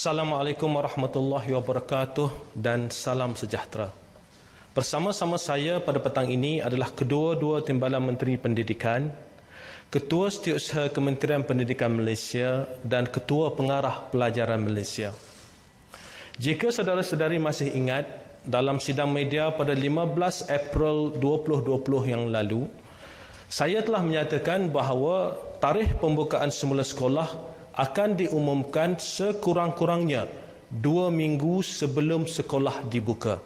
Assalamualaikum warahmatullahi wabarakatuh dan salam sejahtera. Bersama-sama saya pada petang ini adalah kedua-dua Timbalan Menteri Pendidikan, Ketua Setiausaha Kementerian Pendidikan Malaysia dan Ketua Pengarah Pelajaran Malaysia. Jika saudara-saudari masih ingat, dalam sidang media pada 15 April 2020 yang lalu, saya telah menyatakan bahawa tarikh pembukaan semula sekolah akan diumumkan sekurang-kurangnya 2 minggu sebelum sekolah dibuka.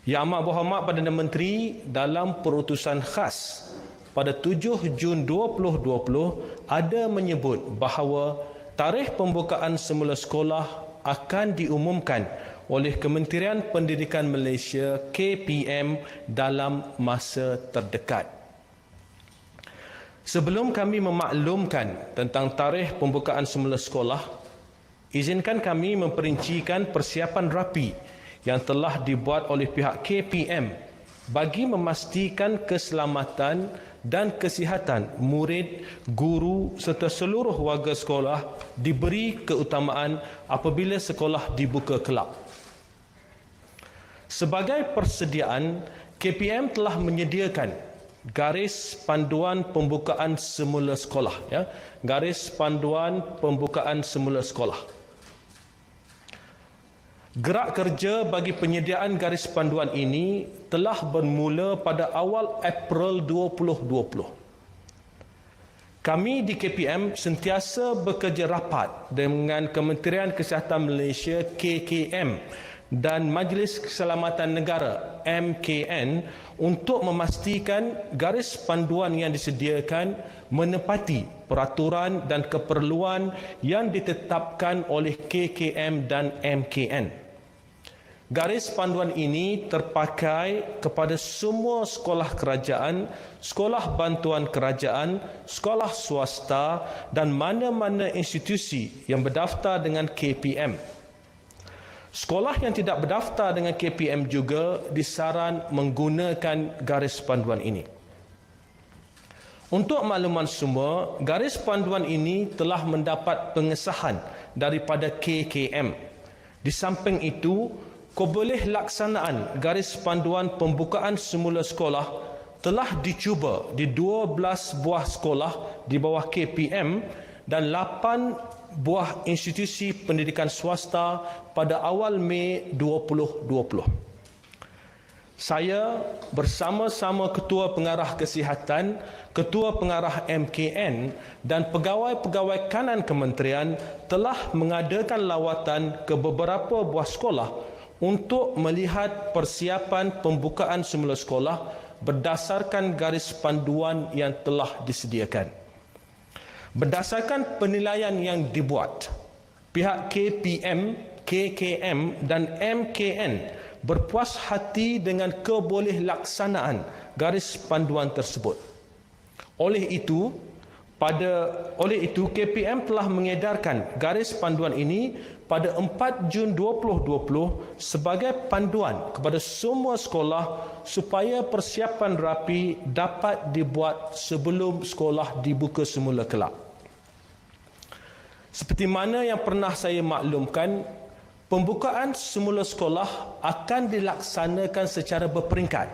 Yang Amat Berhormat Perdana Menteri dalam perutusan khas pada 7 Jun 2020 ada menyebut bahawa tarikh pembukaan semula sekolah akan diumumkan oleh Kementerian Pendidikan Malaysia KPM dalam masa terdekat. Sebelum kami memaklumkan tentang tarikh pembukaan semula sekolah, izinkan kami memperincikan persiapan rapi yang telah dibuat oleh pihak KPM bagi memastikan keselamatan dan kesihatan murid, guru serta seluruh warga sekolah diberi keutamaan apabila sekolah dibuka kelak. Sebagai persediaan, KPM telah menyediakan garis panduan pembukaan semula sekolah, garis panduan pembukaan semula sekolah. Gerak kerja bagi penyediaan garis panduan ini telah bermula pada awal April 2020. Kami di KPM sentiasa bekerja rapat dengan Kementerian Kesihatan Malaysia KKM dan Majlis Keselamatan Negara MKN untuk memastikan garis panduan yang disediakan menepati peraturan dan keperluan yang ditetapkan oleh KKM dan MKN. Garis panduan ini terpakai kepada semua sekolah kerajaan, sekolah bantuan kerajaan, sekolah swasta dan mana-mana institusi yang berdaftar dengan KPM. Sekolah yang tidak berdaftar dengan KPM juga disaran menggunakan garis panduan ini. Untuk makluman semua, garis panduan ini telah mendapat pengesahan daripada KKM. Di samping itu, keboleh laksanaan garis panduan pembukaan semula sekolah telah dicuba di 12 buah sekolah di bawah KPM dan 8 buah institusi pendidikan swasta pada awal Mei 2020. Saya bersama-sama Ketua Pengarah Kesihatan, Ketua Pengarah MKN dan pegawai-pegawai kanan kementerian telah mengadakan lawatan ke beberapa buah sekolah untuk melihat persiapan pembukaan semula sekolah berdasarkan garis panduan yang telah disediakan. Berdasarkan penilaian yang dibuat, pihak KPM, KKM dan MKN berpuas hati dengan keboleh laksanaan garis panduan tersebut. Oleh itu, KPM telah mengedarkan garis panduan ini pada 4 Jun 2020 sebagai panduan kepada semua sekolah supaya persiapan rapi dapat dibuat sebelum sekolah dibuka semula kelak. Seperti mana yang pernah saya maklumkan, pembukaan semula sekolah akan dilaksanakan secara berperingkat.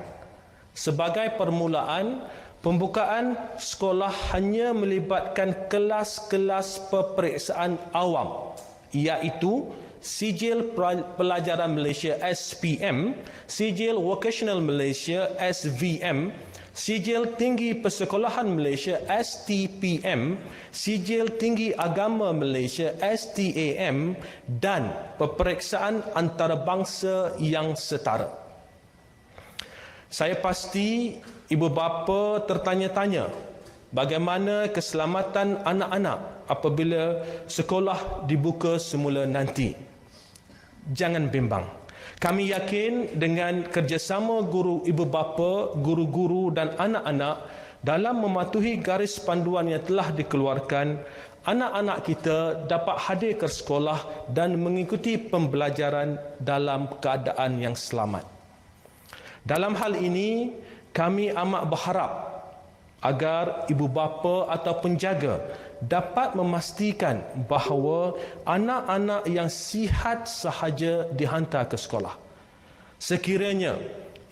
Sebagai permulaan, pembukaan sekolah hanya melibatkan kelas-kelas peperiksaan awam, iaitu Sijil Pelajaran Malaysia SPM, Sijil Vocational Malaysia SVM, Sijil Tinggi Persekolahan Malaysia STPM, Sijil Tinggi Agama Malaysia STAM dan peperiksaan antarabangsa yang setara. Saya pasti ibu bapa tertanya-tanya bagaimana keselamatan anak-anak apabila sekolah dibuka semula nanti. Jangan bimbang. Kami yakin dengan kerjasama guru ibu bapa, guru-guru dan anak-anak dalam mematuhi garis panduan yang telah dikeluarkan, anak-anak kita dapat hadir ke sekolah dan mengikuti pembelajaran dalam keadaan yang selamat. Dalam hal ini, kami amat berharap agar ibu bapa atau penjaga dapat memastikan bahawa anak-anak yang sihat sahaja dihantar ke sekolah. Sekiranya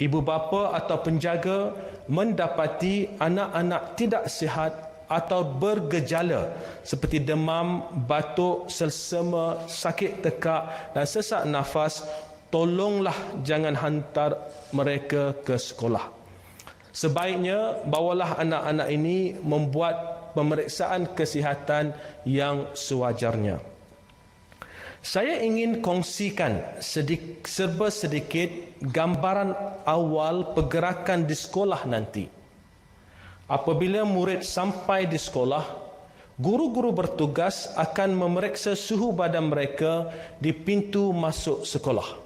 ibu bapa atau penjaga mendapati anak-anak tidak sihat atau bergejala seperti demam, batuk, selsema, sakit tekak dan sesak nafas, tolonglah jangan hantar mereka ke sekolah. Sebaiknya bawalah anak-anak ini membuat pemeriksaan kesihatan yang sewajarnya. Saya ingin kongsikan serba sedikit gambaran awal pergerakan di sekolah nanti. Apabila murid sampai di sekolah, guru-guru bertugas akan memeriksa suhu badan mereka di pintu masuk sekolah.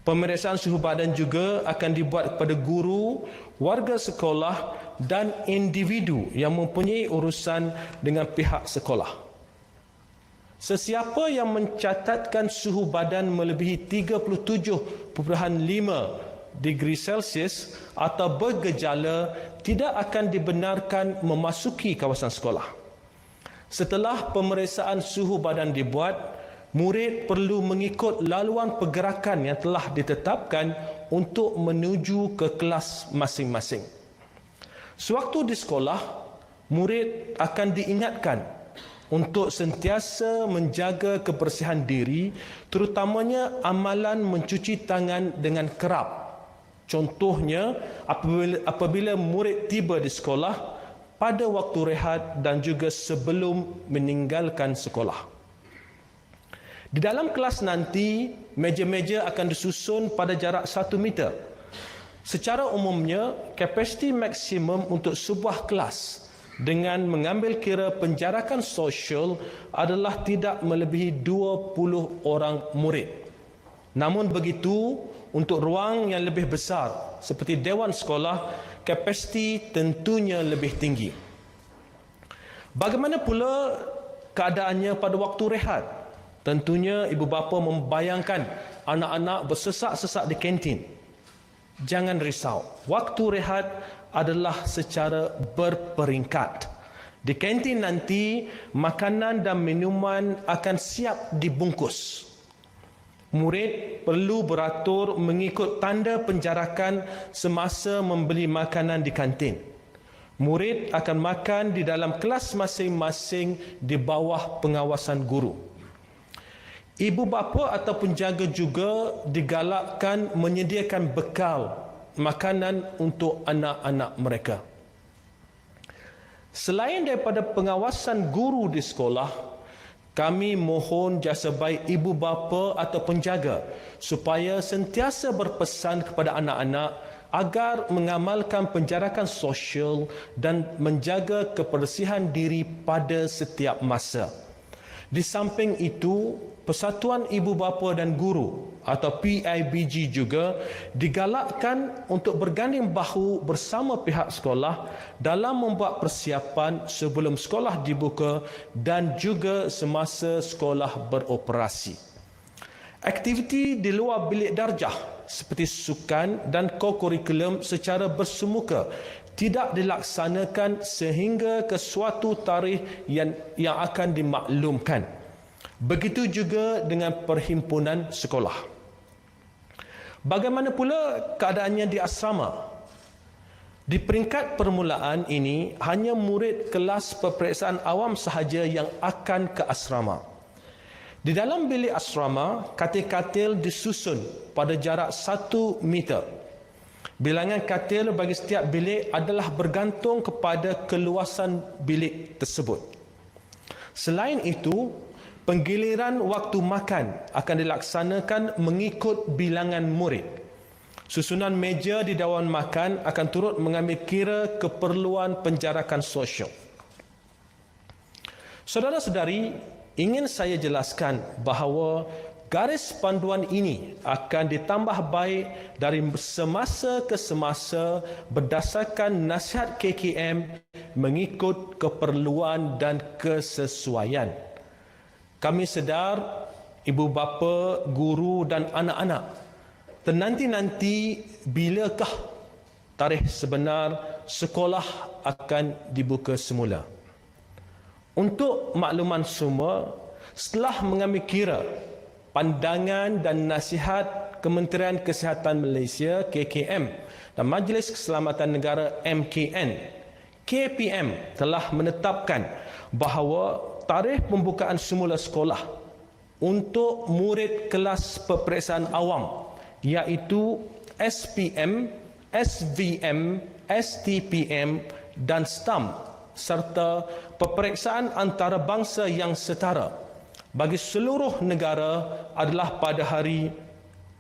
Pemeriksaan suhu badan juga akan dibuat kepada guru, warga sekolah dan individu yang mempunyai urusan dengan pihak sekolah. Sesiapa yang mencatatkan suhu badan melebihi 37.5 degree Celsius atau bergejala tidak akan dibenarkan memasuki kawasan sekolah. Setelah pemeriksaan suhu badan dibuat, murid perlu mengikut laluan pergerakan yang telah ditetapkan untuk menuju ke kelas masing-masing. Sewaktu di sekolah, murid akan diingatkan untuk sentiasa menjaga kebersihan diri, terutamanya amalan mencuci tangan dengan kerap. Contohnya, apabila murid tiba di sekolah, pada waktu rehat dan juga sebelum meninggalkan sekolah. Di dalam kelas nanti, meja-meja akan disusun pada jarak 1 meter. Secara umumnya, kapasiti maksimum untuk sebuah kelas dengan mengambil kira penjarakan sosial adalah tidak melebihi 20 orang murid. Namun begitu, untuk ruang yang lebih besar seperti dewan sekolah, kapasiti tentunya lebih tinggi. Bagaimana pula keadaannya pada waktu rehat? Tentunya ibu bapa membayangkan anak-anak bersesak-sesak di kantin. Jangan risau, waktu rehat adalah secara berperingkat. Di kantin nanti, makanan dan minuman akan siap dibungkus. Murid perlu beratur mengikut tanda penjarakan semasa membeli makanan di kantin. Murid akan makan di dalam kelas masing-masing di bawah pengawasan guru. Ibu bapa atau penjaga juga digalakkan menyediakan bekal makanan untuk anak-anak mereka. Selain daripada pengawasan guru di sekolah, kami mohon jasa baik ibu bapa atau penjaga supaya sentiasa berpesan kepada anak-anak agar mengamalkan penjarakan sosial dan menjaga kebersihan diri pada setiap masa. Di samping itu, Persatuan Ibu Bapa dan Guru atau PIBG juga digalakkan untuk berganding bahu bersama pihak sekolah dalam membuat persiapan sebelum sekolah dibuka dan juga semasa sekolah beroperasi. Aktiviti di luar bilik darjah seperti sukan dan kokurikulum secara bersemuka tidak dilaksanakan sehingga ke suatu tarikh yang akan dimaklumkan. Begitu juga dengan perhimpunan sekolah. Bagaimana pula keadaannya di asrama? Di peringkat permulaan ini, hanya murid kelas peperiksaan awam sahaja yang akan ke asrama. Di dalam bilik asrama, katil-katil disusun pada jarak 1 meter. Bilangan katil bagi setiap bilik adalah bergantung kepada keluasan bilik tersebut. Selain itu, penggiliran waktu makan akan dilaksanakan mengikut bilangan murid. Susunan meja di dewan makan akan turut mengambil kira keperluan penjarakan sosial. Saudara-saudari, ingin saya jelaskan bahawa garis panduan ini akan ditambah baik dari semasa ke semasa berdasarkan nasihat KKM mengikut keperluan dan kesesuaian. Kami sedar, ibu bapa, guru dan anak-anak, ternanti-nanti bilakah tarikh sebenar sekolah akan dibuka semula. Untuk makluman semua, setelah mengambil kira pandangan dan nasihat Kementerian Kesihatan Malaysia KKM dan Majlis Keselamatan Negara MKN, KPM telah menetapkan bahawa tarikh pembukaan semula sekolah untuk murid kelas peperiksaan awam iaitu SPM, SVM, STPM dan STAM serta peperiksaan antarabangsa yang setara bagi seluruh negara adalah pada hari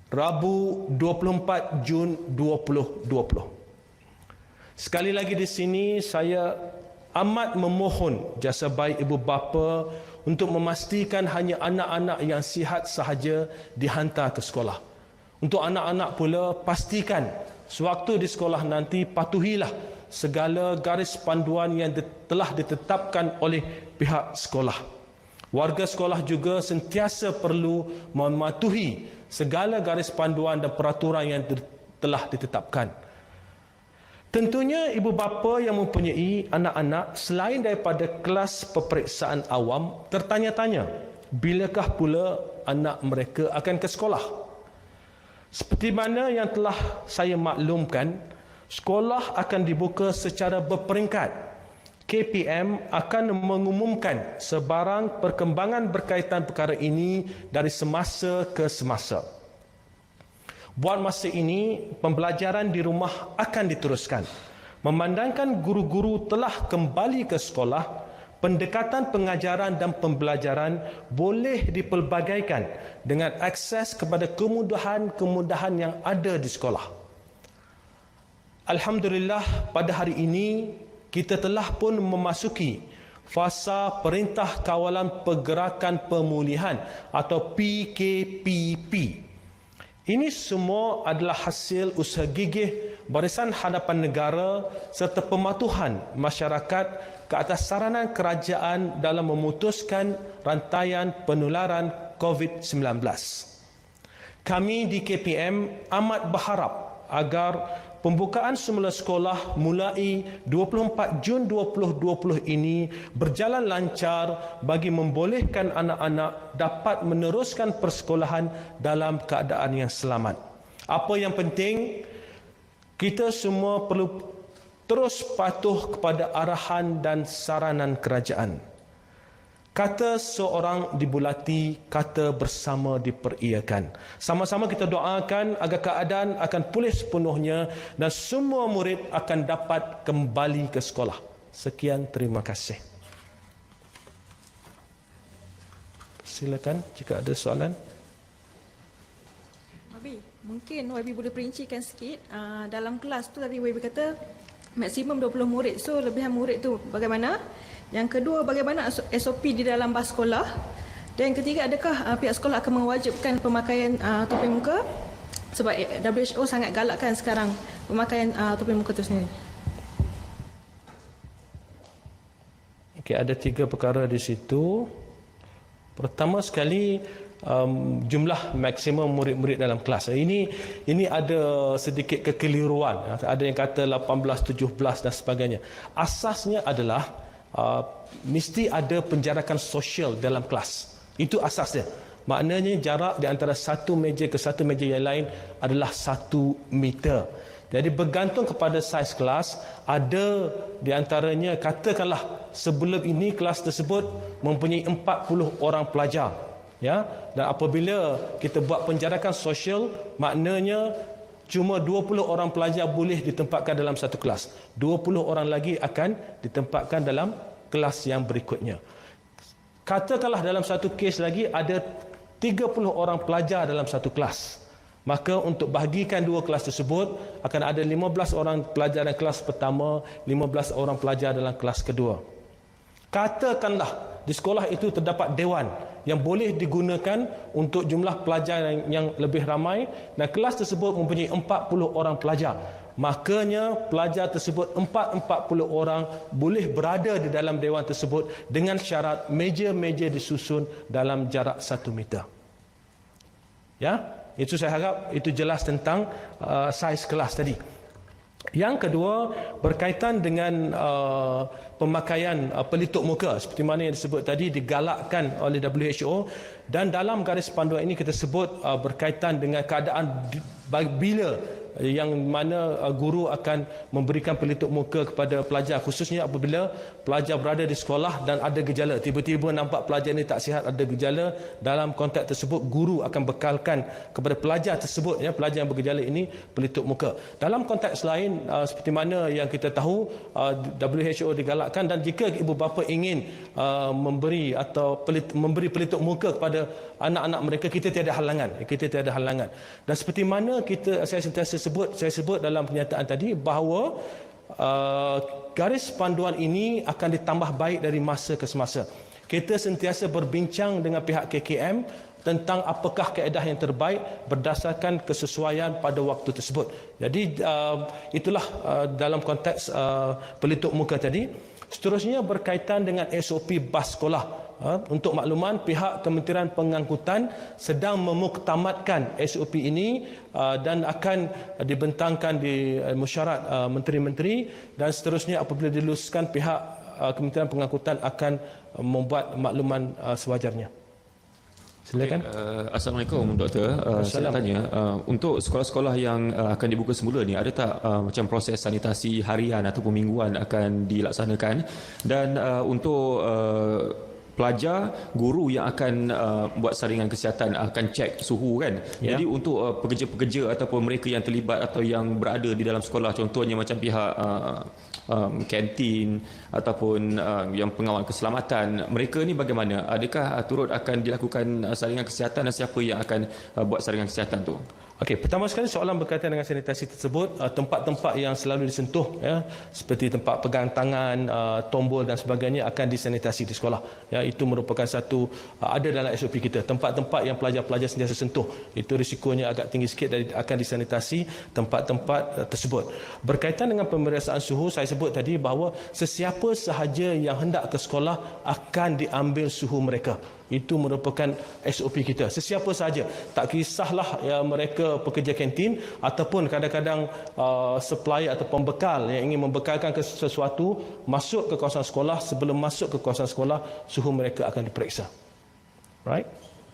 Rabu 24 Jun 2020. Sekali lagi di sini saya amat memohon jasa baik ibu bapa untuk memastikan hanya anak-anak yang sihat sahaja dihantar ke sekolah. Untuk anak-anak pula pastikan sewaktu di sekolah nanti patuhilah segala garis panduan yang telah ditetapkan oleh pihak sekolah. Warga sekolah juga sentiasa perlu mematuhi segala garis panduan dan peraturan yang telah ditetapkan. Tentunya ibu bapa yang mempunyai anak-anak selain daripada kelas peperiksaan awam tertanya-tanya, bilakah pula anak mereka akan ke sekolah? Seperti mana yang telah saya maklumkan, sekolah akan dibuka secara berperingkat. KPM akan mengumumkan sebarang perkembangan berkaitan perkara ini dari semasa ke semasa. Buat masa ini, pembelajaran di rumah akan diteruskan. Memandangkan guru-guru telah kembali ke sekolah, pendekatan pengajaran dan pembelajaran boleh dipelbagaikan dengan akses kepada kemudahan-kemudahan yang ada di sekolah. Alhamdulillah, pada hari ini kita telah pun memasuki fasa Perintah Kawalan Pergerakan Pemulihan atau PKPP. Ini semua adalah hasil usaha gigih Barisan Hadapan Negara serta pematuhan masyarakat ke atas saranan kerajaan dalam memutuskan rantaian penularan COVID-19. Kami di KPM amat berharap agar pembukaan semula sekolah mulai 24 Jun 2020 ini berjalan lancar bagi membolehkan anak-anak dapat meneruskan persekolahan dalam keadaan yang selamat. Apa yang penting, kita semua perlu terus patuh kepada arahan dan saranan kerajaan. Kata seorang dibulati, kata bersama diperiakan. Sama-sama kita doakan agar keadaan akan pulih sepenuhnya dan semua murid akan dapat kembali ke sekolah. Sekian, terima kasih. Silakan jika ada soalan. Wabi, mungkin Wabi boleh perincikan sikit. Dalam kelas tu tadi Wabi kata maksimum 20 murid. So lebihan murid tu bagaimana? Yang kedua, bagaimana SOP di dalam bas sekolah? Dan yang ketiga, adakah pihak sekolah akan mewajibkan pemakaian topi muka? Sebab WHO sangat galakkan sekarang pemakaian topi muka itu sendiri. Okay, ada 3 perkara di situ. Pertama sekali, jumlah maksimum murid-murid dalam kelas. Ini ada sedikit kekeliruan. Ada yang kata 18, 17 dan sebagainya. Asasnya adalah mesti ada penjarakan sosial dalam kelas. Itu asasnya. Maknanya jarak di antara satu meja ke satu meja yang lain adalah 1 meter. Jadi bergantung kepada saiz kelas, ada di antaranya katakanlah sebelum ini kelas tersebut mempunyai 40 orang pelajar. Ya, dan apabila kita buat penjarakan sosial, maknanya cuma 20 orang pelajar boleh ditempatkan dalam satu kelas. 20 orang lagi akan ditempatkan dalam kelas yang berikutnya. Katakanlah dalam satu kes lagi ada 30 orang pelajar dalam satu kelas. Maka untuk bahagikan 2 kelas tersebut akan ada 15 orang pelajar dalam kelas pertama, 15 orang pelajar dalam kelas kedua. Katakanlah di sekolah itu terdapat dewan yang boleh digunakan untuk jumlah pelajar yang lebih ramai dan kelas tersebut mempunyai 40 orang pelajar. Makanya pelajar tersebut 40 orang boleh berada di dalam dewan tersebut dengan syarat meja-meja disusun dalam jarak 1 meter. Ya, itu saya harap itu jelas tentang saiz kelas tadi. Yang kedua, berkaitan dengan pemakaian pelitup muka seperti mana yang disebut tadi, digalakkan oleh WHO, dan dalam garis panduan ini kita sebut berkaitan dengan keadaan bila yang mana guru akan memberikan pelitup muka kepada pelajar, khususnya apabila pelajar berada di sekolah dan ada gejala, tiba-tiba nampak pelajar ini tak sihat, ada gejala. Dalam konteks tersebut, guru akan bekalkan kepada pelajar tersebut, pelajar yang bergejala ini, pelitup muka. Dalam konteks lain, seperti mana yang kita tahu, WHO digalakkan, dan jika ibu bapa ingin memberi pelitup muka kepada anak-anak mereka, kita tiada halangan. Dan seperti mana saya sebut dalam pernyataan tadi bahawa garis panduan ini akan ditambah baik dari masa ke semasa. Kita sentiasa berbincang dengan pihak KKM tentang apakah kaedah yang terbaik berdasarkan kesesuaian pada waktu tersebut. Jadi itulah dalam konteks pelitup muka tadi. Seterusnya berkaitan dengan SOP bas sekolah. Untuk makluman, pihak Kementerian Pengangkutan sedang memuktamadkan SOP ini dan akan dibentangkan di mesyuarat menteri-menteri, dan seterusnya apabila diluluskan, pihak Kementerian Pengangkutan akan membuat makluman sewajarnya. Silakan. Assalamualaikum Doktor. Saya tanya, untuk sekolah-sekolah yang akan dibuka semula ni, ada tak macam proses sanitasi harian ataupun mingguan akan dilaksanakan? Dan untuk pelajar, guru yang akan buat saringan kesihatan akan cek suhu kan. Ya. Jadi untuk pekerja-pekerja ataupun mereka yang terlibat atau yang berada di dalam sekolah, contohnya macam pihak kantin ataupun yang pengawal keselamatan, mereka ni bagaimana? Adakah turut akan dilakukan saringan kesihatan, dan siapa yang akan buat saringan kesihatan tu? Okey, pertama sekali soalan berkaitan dengan sanitasi tersebut, tempat-tempat yang selalu disentuh, seperti tempat pegang tangan, tombol dan sebagainya akan disanitasi di sekolah. Itu merupakan satu ada dalam SOP kita. Tempat-tempat yang pelajar-pelajar sentiasa sentuh, itu risikonya agak tinggi sikit, dan akan disanitasi tempat-tempat tersebut. Berkaitan dengan pemeriksaan suhu, saya sebut tadi bahawa sesiapa sahaja yang hendak ke sekolah akan diambil suhu mereka. Itu merupakan SOP kita. Sesiapa sahaja, tak kisahlah mereka pekerja kantin ataupun kadang-kadang supplier atau pembekal yang ingin membekalkan ke sesuatu, masuk ke kawasan sekolah. Sebelum masuk ke kawasan sekolah, suhu mereka akan diperiksa. Right?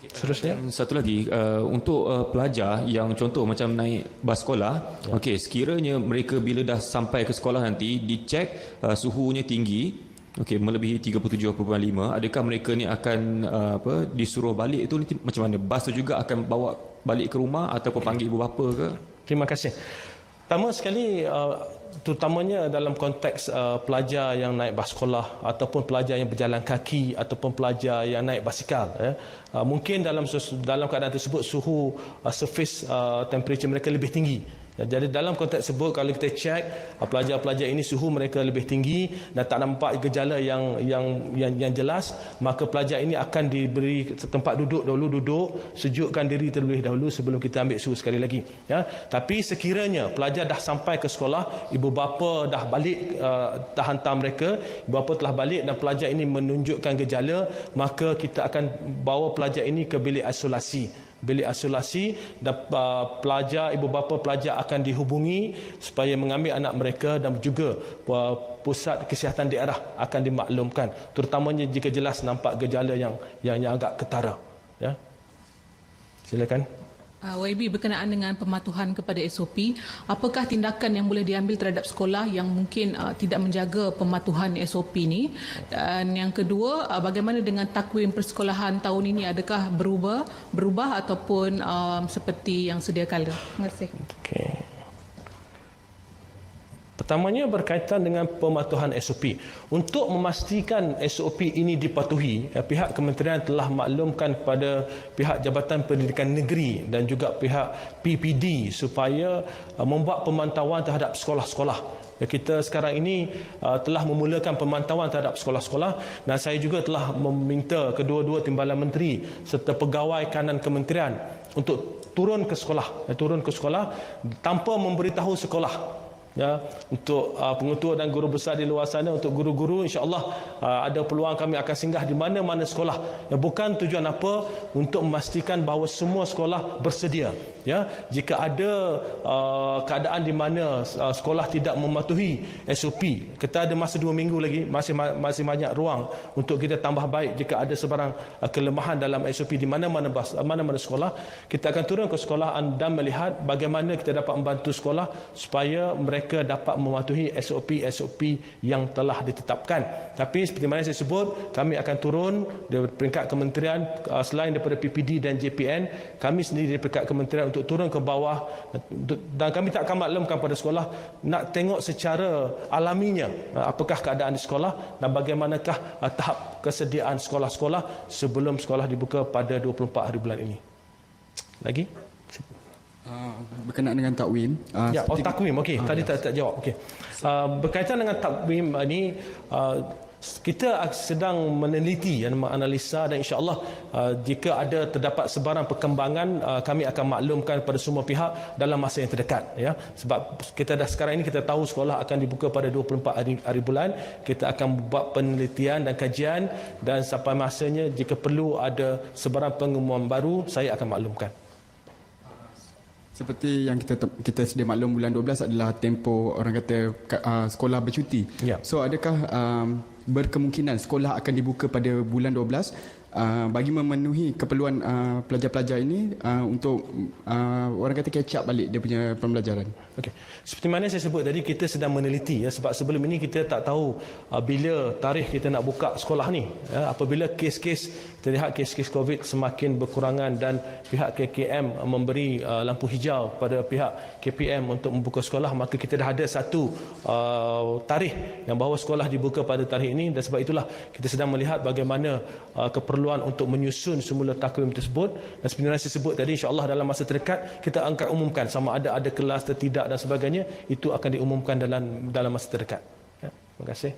Seterusnya. Satu lagi, untuk pelajar yang contoh macam naik bas sekolah, okey, sekiranya mereka bila dah sampai ke sekolah nanti dicek suhunya tinggi, okey, melebihi 37.5, adakah mereka ni akan disuruh balik itu macam mana? Bas tu juga akan bawa balik ke rumah ataupun panggil ibu bapa ke? Terima kasih. Pertama sekali, terutamanya dalam konteks pelajar yang naik bas sekolah ataupun pelajar yang berjalan kaki ataupun pelajar yang naik basikal, mungkin dalam keadaan tersebut suhu surface temperature mereka lebih tinggi. Jadi dalam konteks tersebut, kalau kita cek pelajar-pelajar ini suhu mereka lebih tinggi dan tak nampak gejala yang jelas, maka pelajar ini akan diberi tempat duduk sejukkan diri terlebih dahulu sebelum kita ambil suhu sekali lagi. Tapi sekiranya pelajar dah sampai ke sekolah, ibu bapa dah balik, dah hantar mereka, ibu bapa telah balik dan pelajar ini menunjukkan gejala, maka kita akan bawa pelajar ini ke bilik isolasi dan pelajar, ibu bapa pelajar akan dihubungi supaya mengambil anak mereka, dan juga pusat kesihatan daerah akan dimaklumkan, terutamanya jika jelas nampak gejala yang agak ketara. Silakan. YB, berkenaan dengan pematuhan kepada SOP, apakah tindakan yang boleh diambil terhadap sekolah yang mungkin tidak menjaga pematuhan SOP ini? Dan yang kedua, bagaimana dengan takwim persekolahan tahun ini? Adakah berubah ataupun seperti yang sedia kala? Terima kasih. Okay. Pertamanya berkaitan dengan pematuhan SOP. Untuk memastikan SOP ini dipatuhi, pihak kementerian telah maklumkan kepada pihak Jabatan Pendidikan Negeri dan juga pihak PPD supaya membuat pemantauan terhadap sekolah-sekolah. Kita sekarang ini telah memulakan pemantauan terhadap sekolah-sekolah, dan saya juga telah meminta kedua-dua timbalan menteri serta pegawai kanan kementerian untuk turun ke sekolah tanpa memberitahu sekolah. Untuk pengetua dan guru besar di luar sana, untuk guru-guru, insya-Allah ada peluang kami akan singgah di mana-mana sekolah. Bukan tujuan apa, untuk memastikan bahawa semua sekolah bersedia. ya, jika ada keadaan di mana sekolah tidak mematuhi SOP, kita ada masa 2 minggu lagi, masih banyak ruang untuk kita tambah baik. Jika ada sebarang kelemahan dalam SOP di mana-mana sekolah, kita akan turun ke sekolah dan melihat bagaimana kita dapat membantu sekolah supaya mereka dapat mematuhi SOP yang telah ditetapkan. Tapi seperti mana saya sebut, kami akan turun dari peringkat kementerian, selain daripada PPD dan JPN, kami sendiri dari peringkat kementerian untuk turun ke bawah, dan kami tak akan maklumkan pada sekolah, nak tengok secara alaminya apakah keadaan di sekolah dan bagaimanakah tahap kesediaan sekolah-sekolah sebelum sekolah dibuka pada 24 hari bulan ini. Lagi? Berkenaan dengan takwim. Takwim. Okey, tadi tak jawab. Okey. Berkaitan dengan takwim ini, kita sedang meneliti dan menganalisa, dan insya-Allah jika ada terdapat sebarang perkembangan, kami akan maklumkan kepada semua pihak dalam masa yang terdekat, ya. Sebab kita dah sekarang ini kita tahu sekolah akan dibuka pada 24 hari bulan. Kita akan buat penelitian dan kajian, dan sampai masanya jika perlu ada sebarang pengumuman baru, saya akan maklumkan. Seperti yang kita sedia maklum, bulan 12 adalah tempoh orang kata sekolah bercuti. Ya. So adakah berkemungkinan sekolah akan dibuka pada bulan 12 bagi memenuhi keperluan pelajar-pelajar ini untuk orang kata catch up balik dia punya pembelajaran? Okey. Seperti mana saya sebut tadi, kita sedang meneliti, ya, sebab sebelum ini kita tak tahu bila tarikh kita nak buka sekolah ni, ya. Apabila kes-kes, kita lihat kes-kes COVID semakin berkurangan dan pihak KKM memberi lampu hijau pada pihak KPM untuk membuka sekolah, maka kita dah ada satu tarikh yang bahawa sekolah dibuka pada tarikh ini, dan sebab itulah kita sedang melihat bagaimana keperluan untuk menyusun semula takwim tersebut. Dan seperti yang saya sebut tadi, insya-Allah dalam masa terdekat kita akan umumkan sama ada kelas atau tidak dan sebagainya, itu akan diumumkan dalam masa terdekat. Ya, terima kasih.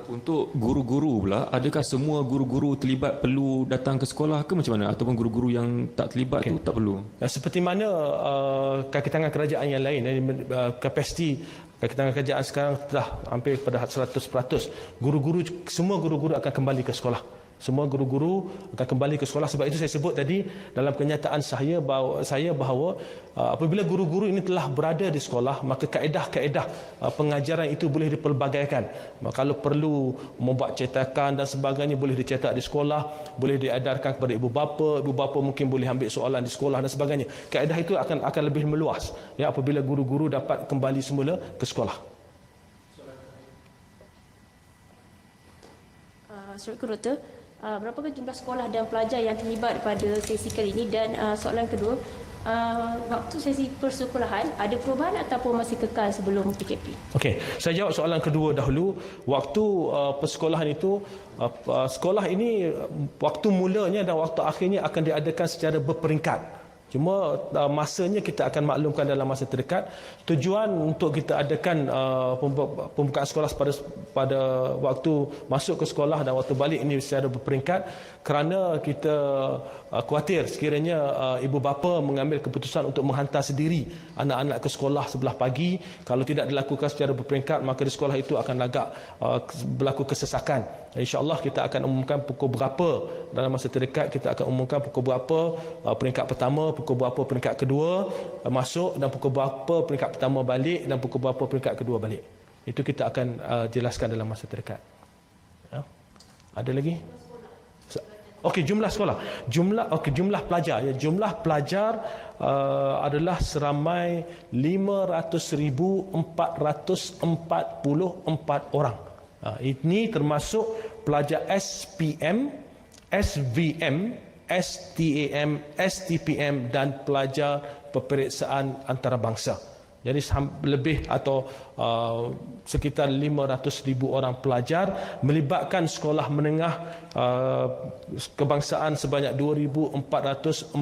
Untuk guru-guru pula, adakah semua guru-guru terlibat perlu datang ke sekolah ke macam mana, ataupun guru-guru yang tak terlibat tu tak perlu? Seperti mana kaki tangan kerajaan yang lain, kapasiti kaki tangan kerajaan sekarang telah hampir pada 100%. Semua guru-guru akan kembali ke sekolah. Semua guru-guru akan kembali ke sekolah. Sebab itu saya sebut tadi dalam kenyataan saya bahawa apabila guru-guru ini telah berada di sekolah, maka kaedah-kaedah pengajaran itu boleh dipelbagaikan. Kalau perlu membuat cetakan dan sebagainya, boleh dicetak di sekolah, boleh diedarkan kepada ibu bapa mungkin boleh ambil soalan di sekolah dan sebagainya. Kaedah itu akan lebih meluas, ya, apabila guru-guru dapat kembali semula ke sekolah. Sekurang-kurangnya, berapakah jumlah sekolah dan pelajar yang terlibat pada sesi kali ini? Dan soalan kedua, waktu sesi persekolahan ada perubahan ataupun masih kekal sebelum PKP? Okey, saya jawab soalan kedua dahulu. Waktu persekolahan itu, sekolah ini waktu mulanya dan waktu akhirnya akan diadakan secara berperingkat. Cuma masanya kita akan maklumkan dalam masa terdekat. Tujuan untuk kita adakan pembukaan sekolah pada waktu masuk ke sekolah dan waktu balik ini secara berperingkat, kerana kita khawatir sekiranya ibu bapa mengambil keputusan untuk menghantar sendiri anak-anak ke sekolah sebelah pagi. Kalau tidak dilakukan secara berperingkat, maka di sekolah itu akan agak berlaku kesesakan. InsyaAllah kita akan umumkan pukul berapa dalam masa terdekat. Kita akan umumkan pukul berapa peringkat pertama, pukul berapa peringkat kedua masuk, dan pukul berapa peringkat pertama balik, dan pukul berapa peringkat kedua balik. Itu kita akan jelaskan dalam masa terdekat. Ya. Ada lagi? Okey, jumlah sekolah. Jumlah pelajar. Ya, jumlah pelajar adalah seramai 500,444 orang. Ini termasuk pelajar SPM, SVM, STAM, STPM dan pelajar peperiksaan antarabangsa. Jadi lebih atau sekitar 500,000 orang pelajar, melibatkan sekolah menengah kebangsaan sebanyak 2,440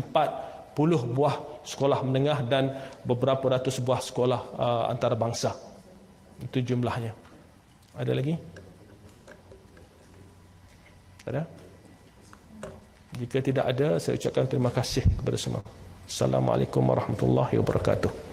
buah sekolah menengah dan beberapa ratus buah sekolah antarabangsa. Itu jumlahnya. Ada lagi? Ada? Jika tidak ada, saya ucapkan terima kasih kepada semua. Assalamualaikum warahmatullahi wabarakatuh.